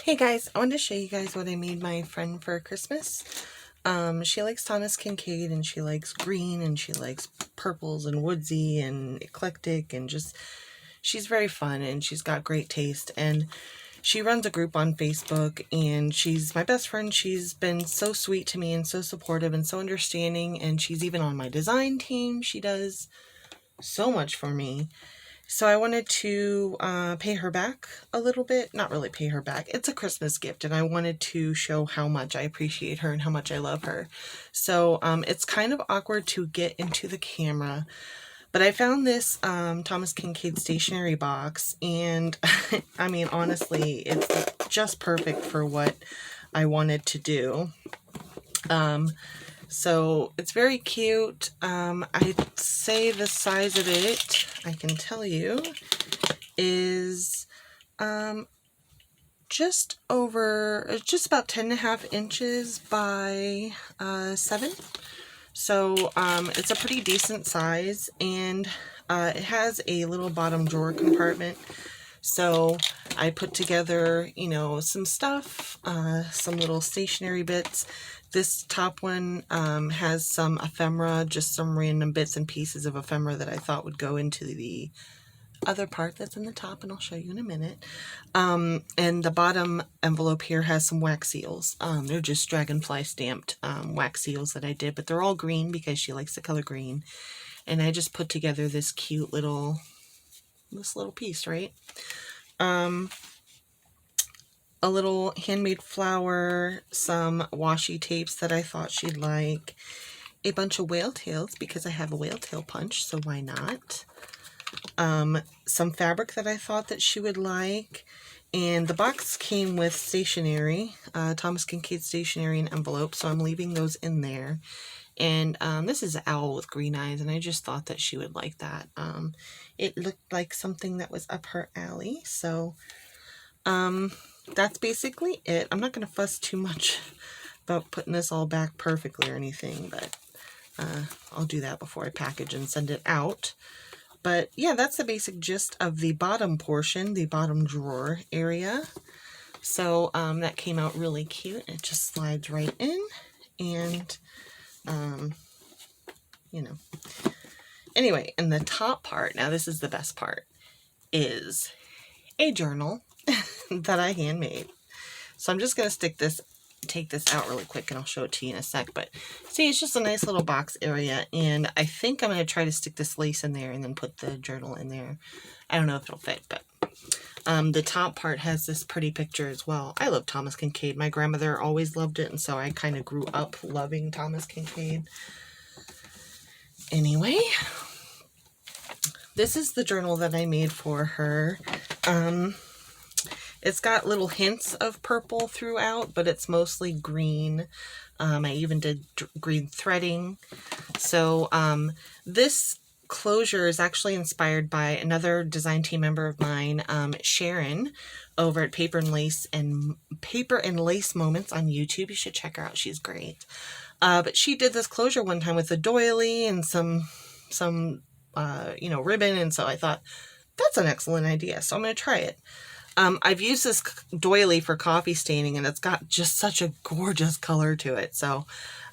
Hey guys, I wanted to show you guys what I made my friend for Christmas. She likes Thomas Kinkade, and she likes green, and she likes purples and woodsy and eclectic, and just, she's very fun and she's got great taste. And she runs a group on Facebook, and she's my best friend. She's been so sweet to me and so supportive and so understanding, and she's even on my design team. She does so much for me. So I wanted to pay her back a little bit. Not really pay her back. It's a Christmas gift, and I wanted to show how much I appreciate her and how much I love her. So it's kind of awkward to get into the camera, but I found this Thomas Kinkade stationery box, and I mean, honestly, it's just perfect for what I wanted to do. So it's very cute. I'd say the size of it, I can tell you, is just about 10.5 inches by 7. So it's a pretty decent size, and it has a little bottom drawer compartment. So I put together, you know, some stuff, some little stationery bits. This top one has some ephemera, just some random bits and pieces of ephemera that I thought would go into the other part that's in the top, and I'll show you in a minute. And the bottom envelope here has some wax seals. They're just dragonfly stamped wax seals that I did, but they're all green because she likes the color green. And I just put together this cute little, piece, right? A little handmade flower, some washi tapes that I thought she'd like, a bunch of whale tails because I have a whale tail punch, so why not? Some fabric that I thought that she would like, and the box came with stationery, Thomas Kinkade stationery and envelope, so I'm leaving those in there. And this is an owl with green eyes, and I just thought that she would like that. It looked like something that was up her alley, so that's basically it. I'm not going to fuss too much about putting this all back perfectly or anything, but I'll do that before I package and send it out. But yeah, that's the basic gist of the bottom portion, the bottom drawer area. So that came out really cute. It just slides right in, and you know. Anyway, and the top part, now this is the best part, is a journal that I handmade. So I'm just going to take this out really quick, and I'll show it to you in a sec. But see, it's just a nice little box area, and I think I'm going to try to stick this lace in there and then put the journal in there. I don't know if it'll fit, but the top part has this pretty picture as well. I love Thomas Kinkade. My grandmother always loved it, and so I kind of grew up loving Thomas Kinkade. Anyway, this is the journal that I made for her. It's got little hints of purple throughout, but it's mostly green. I even did green threading. So this closure is actually inspired by another design team member of mine, Sharon, over at Paper and Lace Moments on YouTube. You should check her out. She's great. But she did this closure one time with a doily and some you know, ribbon, and so I thought that's an excellent idea. So I'm going to try it. I've used this doily for coffee staining, and it's got just such a gorgeous color to it, so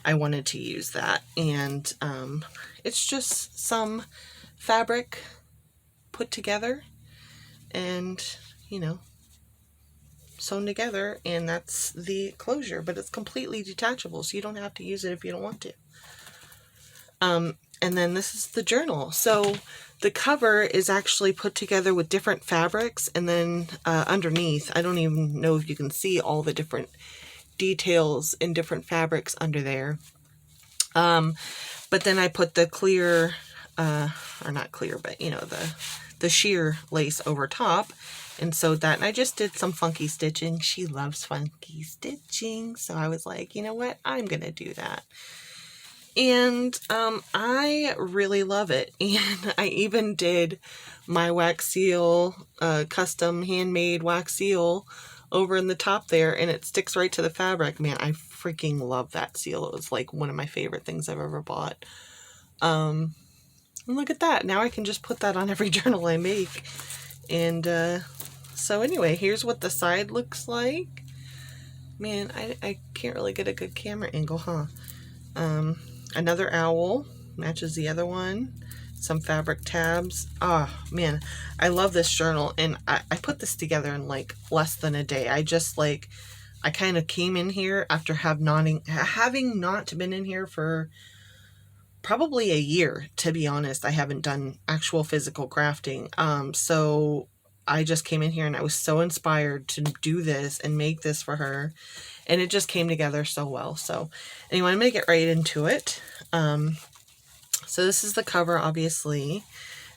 I wanted to use that. And it's just some fabric put together and, you know, sewn together, and that's the closure. But it's completely detachable, so you don't have to use it if you don't want to. And then this is the journal. So the cover is actually put together with different fabrics, and then underneath, I don't even know if you can see all the different details in different fabrics under there. But then I put the clear, or not clear, but you know, the sheer lace over top, and sewed that. And I just did some funky stitching. She loves funky stitching, so I was like, you know what, I'm gonna do that. And I really love it. And I even did my wax seal, custom handmade wax seal over in the top there, and it sticks right to the fabric. Man, I freaking love that seal. It was like one of my favorite things I've ever bought. And look at that. Now I can just put that on every journal I make. And so anyway, here's what the side looks like. Man, I can't really get a good camera angle, huh? Another owl, matches the other one. Some fabric tabs. Oh, man, I love this journal, and I put this together in like less than a day. I kind of came in here after having not been in here for probably a year, to be honest. I haven't done actual physical crafting. So I just came in here and I was so inspired to do this and make this for her. And it just came together so well. So anyway, I'm going to get right into it. So this is the cover, obviously.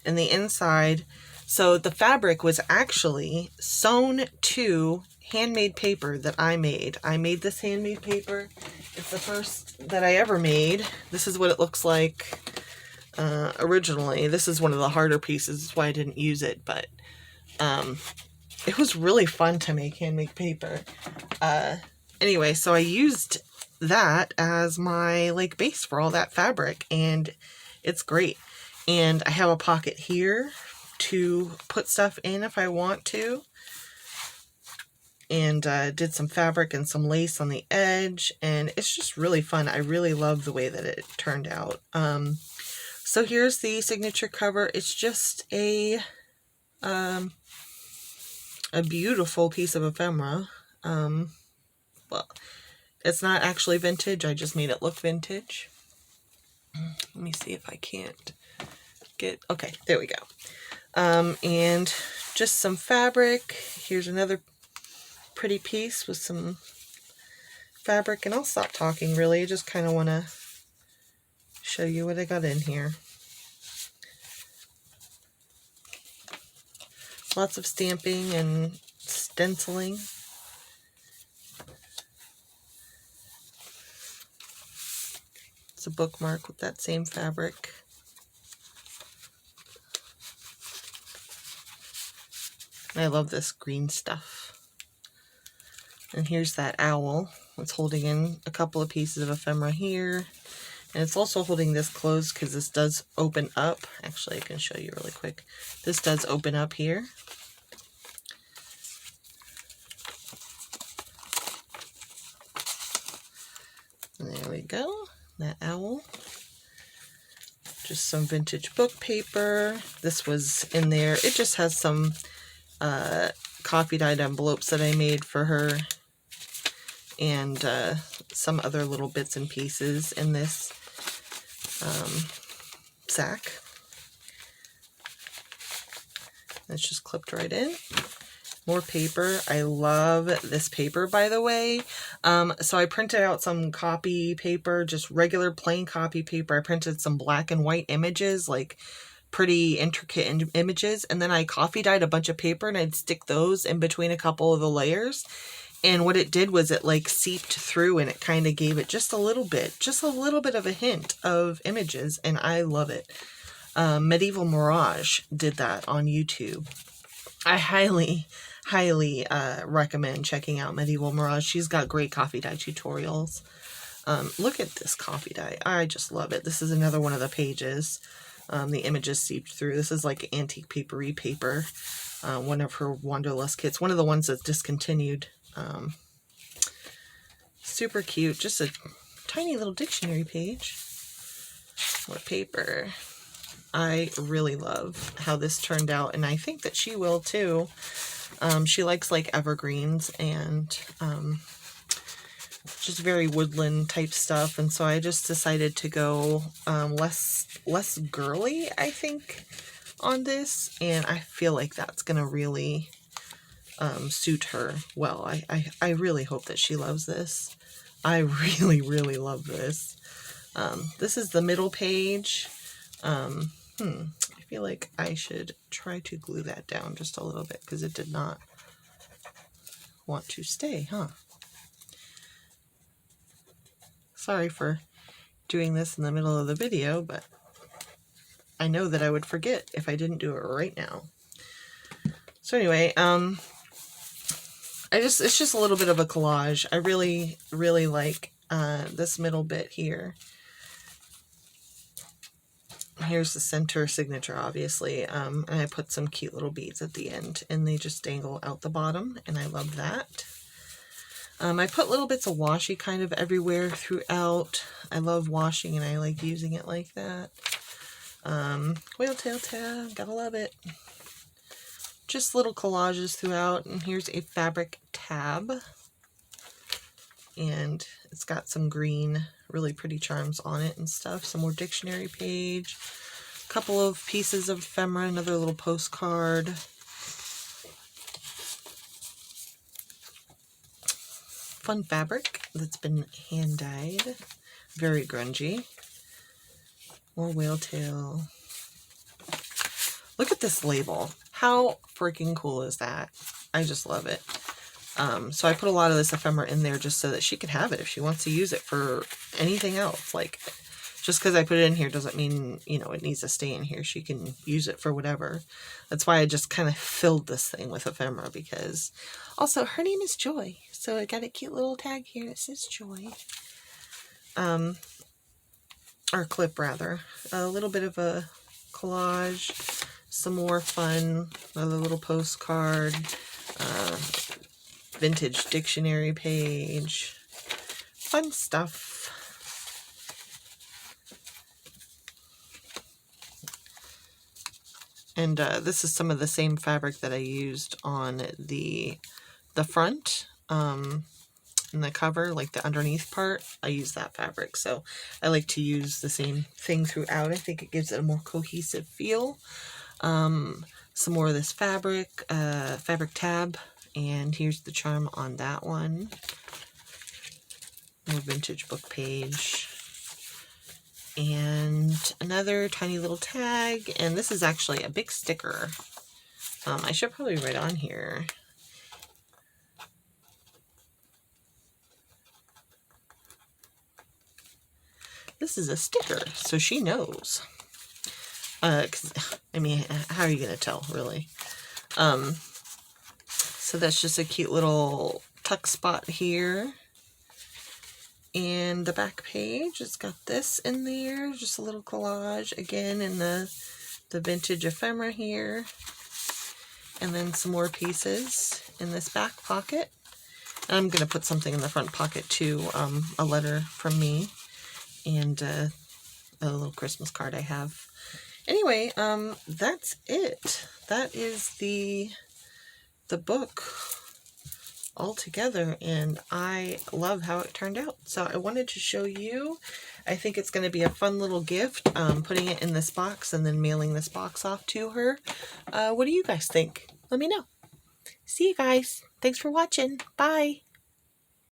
And the inside, so the fabric was actually sewn to handmade paper that I made. I made this handmade paper. It's the first that I ever made. This is what it looks like originally. This is one of the harder pieces. That's why I didn't use it. But it was really fun to make handmade paper. Anyway, so I used that as my like base for all that fabric, and it's great. And I have a pocket here to put stuff in if I want to. And did some fabric and some lace on the edge, and it's just really fun. I really love the way that it turned out. So here's the signature cover. It's just a beautiful piece of ephemera. Well, it's not actually vintage. I just made it look vintage. Let me see if I can't get... Okay, there we go. And just some fabric. Here's another pretty piece with some fabric, and I'll stop talking really. I just kind of want to show you what I got in here. Lots of stamping and stenciling. It's a bookmark with that same fabric. I love this green stuff. And here's that owl. It's holding in a couple of pieces of ephemera here. And it's also holding this closed because this does open up. Actually, I can show you really quick. This does open up here. And there we go. That owl. Just some vintage book paper. This was in there. It just has some coffee dyed envelopes that I made for her, and some other little bits and pieces in this sack. It's just clipped right in. More paper. I love this paper, by the way. So I printed out some copy paper, just regular plain copy paper. I printed some black and white images, like pretty intricate images, and then I coffee dyed a bunch of paper, and I'd stick those in between a couple of the layers. And what it did was it like seeped through, and it kind of gave it just a little bit of a hint of images, and I love it. Medieval Mirage did that on YouTube. I highly recommend checking out Medieval Mirage. She's got great coffee dye tutorials. Look at this coffee dye. I just love it. This is another one of the pages. The images seeped through. This is like antique papery paper. One of her Wanderlust kits. One of the ones that's discontinued. Super cute. Just a tiny little dictionary page. More paper. I really love how this turned out, and I think that she will too. She likes like evergreens and just very woodland type stuff, and so I just decided to go less girly, I think, on this, and I feel like that's gonna really suit her well. I really hope that she loves this. I really love this. This is the middle page. I feel like I should try to glue that down just a little bit because it did not want to stay, huh? Sorry for doing this in the middle of the video, but I know that I would forget if I didn't do it right now. So anyway, it's just a little bit of a collage. I really like this middle bit here. Here's the center signature, obviously, and I put some cute little beads at the end, and they just dangle out the bottom, and I love that. I put little bits of washi kind of everywhere throughout. I love washing and I like using it like that. Whale tail tab, gotta love it. Just little collages throughout, and here's a fabric tab. And it's got some green, really pretty charms on it and stuff. Some more dictionary page. A couple of pieces of ephemera, another little postcard. Fun fabric that's been hand dyed. Very grungy. More whale tail. Look at this label. How freaking cool is that? I just love it. So I put a lot of this ephemera in there just so that she can have it if she wants to use it for anything else. Like, just because I put it in here doesn't mean, you know, it needs to stay in here. She can use it for whatever. That's why I just kind of filled this thing with ephemera, because also her name is Joy. So I got a cute little tag here that says Joy. Or clip rather. A little bit of a collage. Some more fun. Another little postcard. Vintage dictionary page. Fun stuff. And this is some of the same fabric that I used on the front and the cover, like the underneath part. I use that fabric, so I like to use the same thing throughout. I think it gives it a more cohesive feel. Some more of this fabric, fabric tab. And here's the charm on that one. More vintage book page. And another tiny little tag. And this is actually a big sticker. I should probably write on here. This is a sticker, so she knows. 'Cause, I mean, how are you going to tell, really? So that's just a cute little tuck spot here. And the back page, it's got this in there, just a little collage, again, in the vintage ephemera here. And then some more pieces in this back pocket. And I'm going to put something in the front pocket too, a letter from me. And a little Christmas card I have. Anyway, that's it. That is the book all together, and I love how it turned out. So I wanted to show you. I think it's going to be a fun little gift, putting it in this box and then mailing this box off to her. What do you guys think? Let me know. See you guys. Thanks for watching. Bye.